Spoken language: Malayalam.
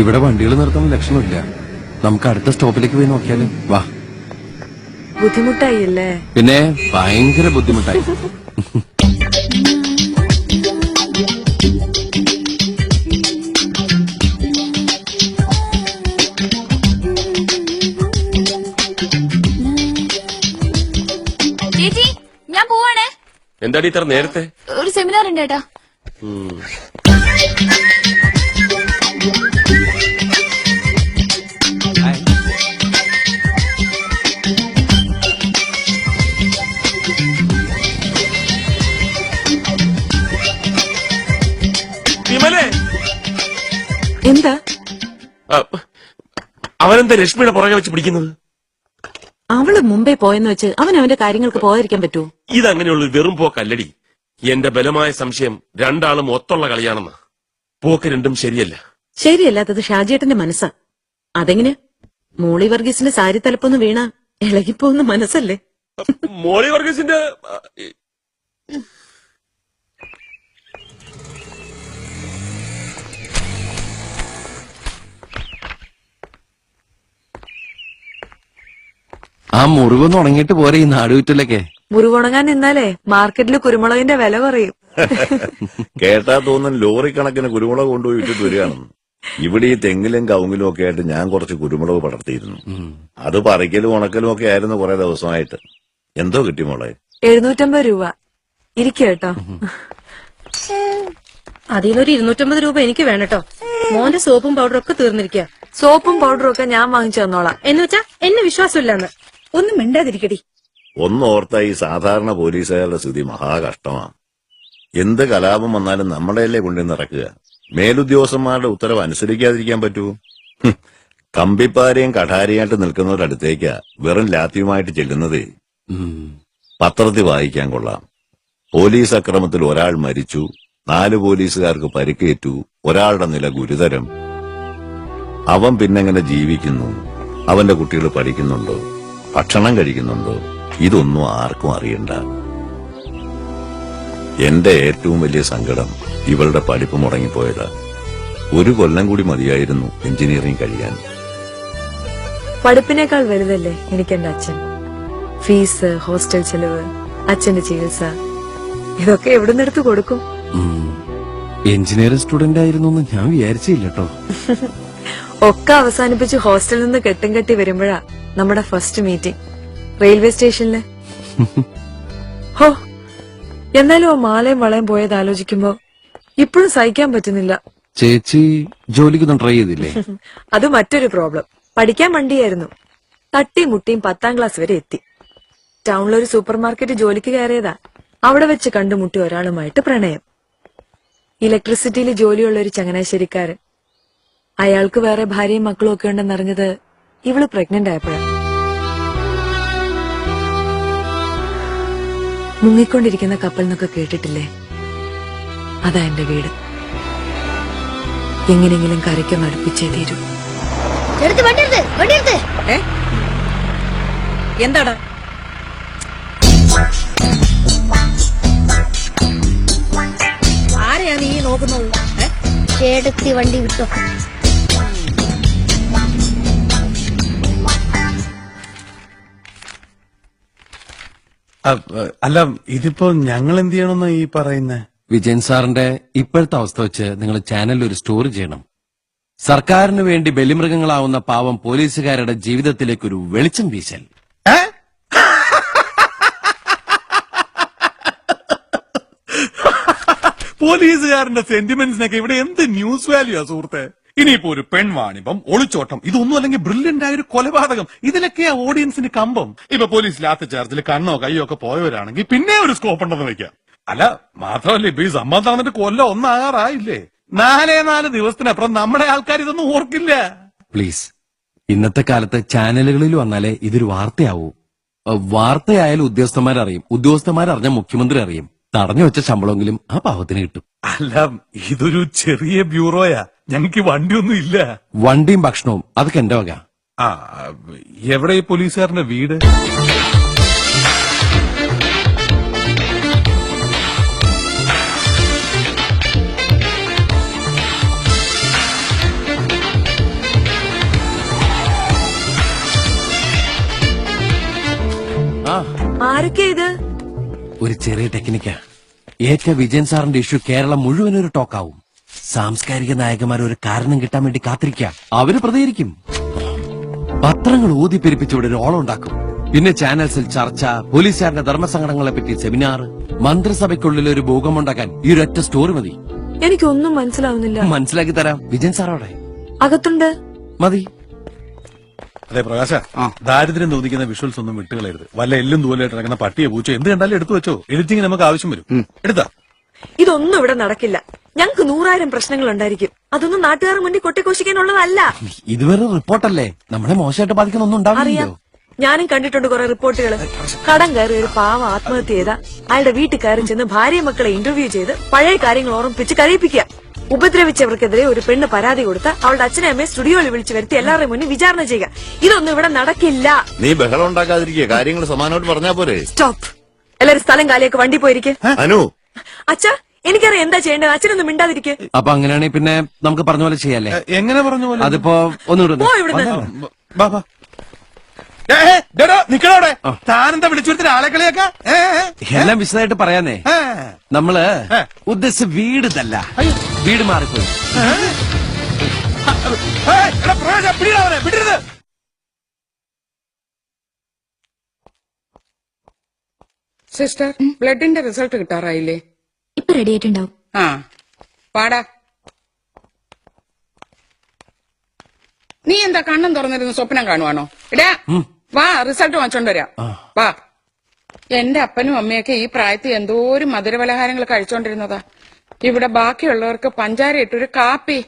ഇവിടെ വണ്ടികൾ നിർത്താൻ ലക്ഷണമില്ല. നമുക്ക് അടുത്ത സ്റ്റോപ്പിലേക്ക് പോയി നോക്കിയാല്. വാ. ബുദ്ധിമുട്ടായില്ലേ? പിന്നെ ഭയങ്കര ബുദ്ധിമുട്ടായി. ചേച്ചി ഞാൻ പോവാണേ. എന്താടി ഇത്ര നേരത്തെ? ഒരു സെമിനാർ ഉണ്ട് ഏട്ടാ. വിമലേ, എന്താ അവനെന്താ രശ്മിയുടെ പുറകെ വെച്ച് പിടിക്കുന്നത്? അവള് മുംബൈ പോയെന്ന് വെച്ച് അവൻ അവന്റെ കാര്യങ്ങൾക്ക് പോകാതിരിക്കാൻ പറ്റുമോ? ഇതങ്ങനെയുള്ള വെറും പോക്കല്ലടി. എന്റെ ബലമായ സംശയം രണ്ടാളും ഒത്തുള്ള കളിയാണെന്ന്. പോക്ക് രണ്ടും ശരിയല്ല. ശരിയല്ലാത്തത് ഷാജിയേട്ടന്റെ മനസ്സാ. അതെങ്ങനെ? മോളി വർഗീസിന്റെ സാരി തലപ്പൊന്ന് വീണ ഇളകിപ്പോകുന്ന മനസ്സല്ലേ? മോളി വർഗീസിന്റെ ആ മുറിവൊന്നും ഉണങ്ങിയിട്ട് പോരെ ഈ നാടുവിറ്റലൊക്കെ. മുറിവുണങ്ങാൻ നിന്നാലേ മാർക്കറ്റിൽ കുരുമുളകിന്റെ വില കുറയും. കേട്ടാ തോന്നുന്നു ലോറി കണക്കിന് കുരുമുളക് കൊണ്ടുപോയി ഇട്ടിട്ട് വരികയാണെന്ന്. ഇവിടെ ഈ തെങ്ങിലും കവുങ്ങിലും ഒക്കെ ആയിട്ട് ഞാൻ കുറച്ച് കുരുമുളക് പടർത്തിയിരുന്നു. അത് പറിക്കലും ഉണക്കലും ഒക്കെ ആയിരുന്നു കുറെ ദിവസമായിട്ട്. എന്തോ കിട്ടി മോളെ? 750 രൂപ. ഇരിക്കട്ടോ. അതിനൊരു 250 രൂപ എനിക്ക് വേണട്ടോ. മോന്റെ സോപ്പും പൗഡറും ഒക്കെ തീർന്നിരിക്കുക. സോപ്പും പൗഡറും ഒക്കെ ഞാൻ വാങ്ങിച്ചു തന്നോളാം. എന്നുവെച്ചാ എന്നെ വിശ്വാസമില്ലെന്ന്. ഒന്നും മിണ്ടാതിരിക്കടി. ഒന്നോർത്ത ഈ സാധാരണ പോലീസുകാരുടെ സ്ഥിതി മഹാകഷ്ടമാണ്. എന്ത് കലാപം വന്നാലും നമ്മുടെയല്ലേ കൊണ്ടുവന്ന് ഇറക്കുക. മേലുദ്യോഗസ്ഥന്മാരുടെ ഉത്തരവ് അനുസരിക്കാതിരിക്കാൻ പറ്റൂ? കമ്പിപ്പാരയും കഠാരിയായിട്ട് നിൽക്കുന്നവരുടെ അടുത്തേക്കാ വെറും ലാത്തിയുമായിട്ട് ചെല്ലുന്നതേ. പത്രത്തിൽ വായിക്കാൻ കൊള്ളാം. പോലീസ് അക്രമത്തിൽ ഒരാൾ മരിച്ചു, 4 പോലീസുകാർക്ക് പരിക്കേറ്റു, ഒരാളുടെ നില ഗുരുതരം. അവൻ പിന്നെങ്ങനെ ജീവിക്കുന്നു? അവന്റെ കുട്ടികൾ പഠിക്കുന്നുണ്ടോ? ഭക്ഷണം കഴിക്കുന്നുണ്ടോ? ഇതൊന്നും ആർക്കും അറിയണ്ട. എന്റെ ഏറ്റവും വലിയ സങ്കടം ഇവളുടെ പഠിപ്പ് മുടങ്ങിപ്പോയതാ. 1 കൊല്ലം കൂടി മതിയായിരുന്നു എഞ്ചിനീയറിംഗ് കഴിയാൻ. പഠിപ്പിനേക്കാൾ വലുതല്ലേ എനിക്കെന്റെ അച്ഛൻ. ഫീസ്, ഹോസ്റ്റൽ ചെലവ്, അച്ഛന്റെ ചികിത്സ, ഇതൊക്കെ എവിടുന്നെടുത്ത് കൊടുക്കും? എഞ്ചിനീയറിംഗ് സ്റ്റുഡന്റ് ആയിരുന്നു എന്ന് ഞാൻ വിചാരിച്ചില്ല കേട്ടോ. ഒക്കെ അവസാനിപ്പിച്ച് ഹോസ്റ്റലിൽ നിന്ന് കെട്ടും കെട്ടി വരുമ്പോഴാ നമ്മുടെ ഫസ്റ്റ് മീറ്റിംഗ് റെയിൽവേ സ്റ്റേഷനില്. ഹോ, എന്നാലും ആ മാലയും വളയും പോയത് ആലോചിക്കുമ്പോ ഇപ്പോഴും സഹിക്കാൻ പറ്റുന്നില്ല. ചേച്ചി ജോലിക്കൊന്നും ട്രൈ ചെയ്തില്ലേ? അത് മറ്റൊരു പ്രോബ്ലം. പഠിക്കാൻ വണ്ടിയായിരുന്നു. തട്ടിയും മുട്ടിയും 10ാം ക്ലാസ് വരെ എത്തി. ടൗണിലൊരു സൂപ്പർ മാർക്കറ്റ് ജോലിക്ക് കയറിയതാ. അവിടെ വെച്ച് കണ്ടുമുട്ടി ഒരാളുമായിട്ട് പ്രണയം. ഇലക്ട്രിസിറ്റിയിൽ ജോലിയുള്ള ഒരു ചങ്ങനാശ്ശേരിക്കാരൻ. അയാൾക്ക് വേറെ ഭാര്യയും മക്കളും ഒക്കെ ഉണ്ടെന്നറിഞ്ഞത് ഇവള് പ്രഗ്നന്റ് ആയപ്പോഴാണ്. മുങ്ങിക്കൊണ്ടിരിക്കുന്ന കപ്പൽ എന്നൊക്കെ കേട്ടിട്ടില്ലേ? അതാ എന്റെ വീട്. എങ്ങനെങ്കിലും കരയ്ക്കൊന്ന് അടുപ്പിച്ചേ തീരൂ. എന്താടാ? ആരെയാ നീ നോക്കുന്നത്? ചേട്ടത്തി വണ്ടി വിട്ടോ. അല്ല, ഇതിപ്പോ ഞങ്ങൾ എന്ത് ചെയ്യണമെന്ന് ഈ പറയുന്നേ? വിജയൻ സാറിന്റെ ഇപ്പോഴത്തെ അവസ്ഥ വെച്ച് നിങ്ങൾ ചാനലിൽ ഒരു സ്റ്റോറി ചെയ്യണം. സർക്കാരിന് വേണ്ടി ബലിമൃഗങ്ങളാവുന്ന പാവം പോലീസുകാരുടെ ജീവിതത്തിലേക്കൊരു വെളിച്ചം വീശൽ. പോലീസുകാരന്റെ സെന്റിമെന്റ്സിനൊക്കെ ഇവിടെ എന്ത് ന്യൂസ് വാല്യൂ ആ സുഹൃത്തെ? ഇനിയിപ്പോ ഒരു പെൺവാണിഭം, ഒളിച്ചോട്ടം, ഇതൊന്നും അല്ലെങ്കിൽ ബ്രില്യന്റ് ആയ ഒരു കൊലപാതകം, ഇതിലൊക്കെയാ ഓഡിയൻസിന് കമ്പം. ഇപ്പൊ പോലീസ് ലാത്തി ചാർജിൽ കണ്ണോ കയ്യോ ഒക്കെ പോയവരാണെങ്കിൽ പിന്നെ ഒരു സ്കോപ്പ് ഉണ്ടെന്ന് വെക്കാം. അല്ല, മാത്രമല്ല ഇപ്പൊ ഈ സംഭവം നടന്നിട്ട് കൊല്ലം 1 ആകാറായില്ലേ? 4 ദിവസത്തിനപ്പുറം നമ്മുടെ ആൾക്കാർ ഇതൊന്നും ഓർക്കില്ല. പ്ലീസ്, ഇന്നത്തെ കാലത്ത് ചാനലുകളിൽ വന്നാലേ ഇതൊരു വാർത്തയാവൂ. വാർത്തയായാലും ഉദ്യോഗസ്ഥന്മാരറിയും, ഉദ്യോഗസ്ഥന്മാരറിഞ്ഞ മുഖ്യമന്ത്രി അറിയും. തടഞ്ഞു വെച്ച ശമ്പളമെങ്കിലും ആ പാവത്തിന് കിട്ടും. അല്ല, ഇതൊരു ചെറിയ ബ്യൂറോയാ, ഞങ്ങൾക്ക് വണ്ടിയൊന്നും ഇല്ല. വണ്ടിയും ഭക്ഷണവും അതൊക്കെ എന്റെ വക. എവിടെ ഈ പോലീസുകാരന്റെ വീട്? ആരൊക്കെ ഇത്? ഒരു ചെറിയ ടെക്നിക്കാ. AK വിജയൻ സാറിന്റെ ഇഷ്യൂ കേരളം മുഴുവൻ ഒരു ടോക്കാവും. സാംസ്കാരിക നായകന്മാർ ഒരു കാരണം കിട്ടാൻ വേണ്ടി കാത്തിരിക്കുക. അവര് പ്രതികരിക്കും. പത്രങ്ങൾ ഊതിപ്പെരിപ്പിച്ച് ഒരു ഓളം ഉണ്ടാക്കും. പിന്നെ ചാനൽസിൽ ചർച്ച, പോലീസുകാരുടെ ധർമ്മസങ്കടങ്ങളെ പറ്റി സെമിനാർ, മന്ത്രിസഭയ്ക്കുള്ളിൽ ഒരു ഭൂകമ്പുണ്ടാക്കാൻ ഈ ഒരൊറ്റ സ്റ്റോറി മതി. എനിക്കൊന്നും മനസ്സിലാവുന്നില്ല. മനസ്സിലാക്കി തരാം. വിജയൻ സാറോടെ അകത്തുണ്ട്. മതി. അതെ പ്രകാശ, ദാരിദ്ര്യം തോന്നിക്കുന്ന വിഷ്വൽസ് ഒന്നും വിട്ടുകളയരുത്. വല്ല എല്ലും ദൂലായിട്ട് ഇറങ്ങുന്ന പട്ടിയെ പൂച്ചോ എന്ത് കണ്ടാലും എടുത്തു വെച്ചോ. എഡിറ്റിംഗ് നമുക്ക് ആവശ്യം വരും. എടുത്താ ഇതൊന്നും ഇവിടെ നടക്കില്ല. ഞങ്ങക്ക് 100,000 പ്രശ്നങ്ങൾ ഉണ്ടായിരിക്കും. അതൊന്നും നാട്ടുകാർ മുന്നിൽ കൊട്ടിഘോഷിക്കാനുള്ളതല്ല. ഇതുവരെ റിപ്പോർട്ടല്ലേ, നമ്മളെ മോശമായിട്ട് ബാധിക്കുന്ന ഒന്നും അറിയാം. ഉണ്ടാവില്ലല്ലോ. ഞാനും കണ്ടിട്ടുണ്ട് കുറെ റിപ്പോർട്ടുകൾ. കടം കയറി ഒരു പാവം ആത്മഹത്യ ചെയ്ത അയാളുടെ വീട്ടിൽ കയറി ചെന്ന് ഭാര്യ മക്കളെ ഇന്റർവ്യൂ ചെയ്ത് പഴയ കാര്യങ്ങൾ ഓർമ്മിപ്പിച്ച് കരയിപ്പിക്കുക. ഉപദ്രവിച്ചവർക്കെതിരെ ഒരു പെണ്ണ് പരാതി കൊടുത്ത അവളുടെ അച്ഛനെ അമ്മയെ സ്റ്റുഡിയോയിൽ വിളിച്ചു വരുത്തി എല്ലാവരുടെയും മുന്നിൽ വിചാരണ ചെയ്യുക. ഇതൊന്നും ഇവിടെ നടക്കില്ല. നീ ബഹളം ഉണ്ടാക്കാതിരിക്കുക. കാര്യങ്ങൾ സമാനമായിട്ട് പറഞ്ഞാ പോരെ. സ്റ്റോപ്പ്. എല്ലാരും സ്ഥലം കാലിയൊക്കെ വണ്ടി പോയിരിക്കെ. അനു, അച്ഛാ എനിക്കറിയാം എന്താ ചെയ്യേണ്ടത്. അച്ഛനൊന്നും മിണ്ടാതിരിക്കെ. അപ്പൊ അങ്ങനെയാണെങ്കിൽ പിന്നെ നമുക്ക് പറഞ്ഞ പോലെ ചെയ്യാല്ലേ? എങ്ങനെ പറഞ്ഞു പോലെ? അതിപ്പോ ഒന്നുകൂടെ പോ ഇവിടുന്ന്. ബാ, ബാ. നിക്കണോടെ താനെന്താ വിളിച്ചു വരുത്തിന് ആളെ കളിയാക്കാ? എല്ലാം വിശദമായിട്ട് പറയാനേ. നമ്മള് ഉദ്ദേശിച്ച വീട് ഇതല്ല, വീട് മാറിപ്പോയി. വിടരുത്. സിസ്റ്റർ, ബ്ലഡിന്റെ റിസൾട്ട് കിട്ടാറായില്ലേ? ഇപ്പൊ റെഡി ആയിട്ടുണ്ടാവും. ആ പാടാ. നീ എന്താ കണ്ണും തുറന്നിരുന്ന് സ്വപ്നം കാണുവാണോ? ഇടാ വാ, റിസൾട്ട് വാങ്ങിച്ചോണ്ട് വരാം. വാ. എന്റെ അപ്പനും അമ്മയൊക്കെ ഈ പ്രായത്തിൽ എന്തോരം മധുരപലഹാരങ്ങൾ കഴിച്ചോണ്ടിരുന്നതാ. ഇവിടെ ബാക്കിയുള്ളവർക്ക് പഞ്ചാര ഇട്ടൊരു കാപ്പി.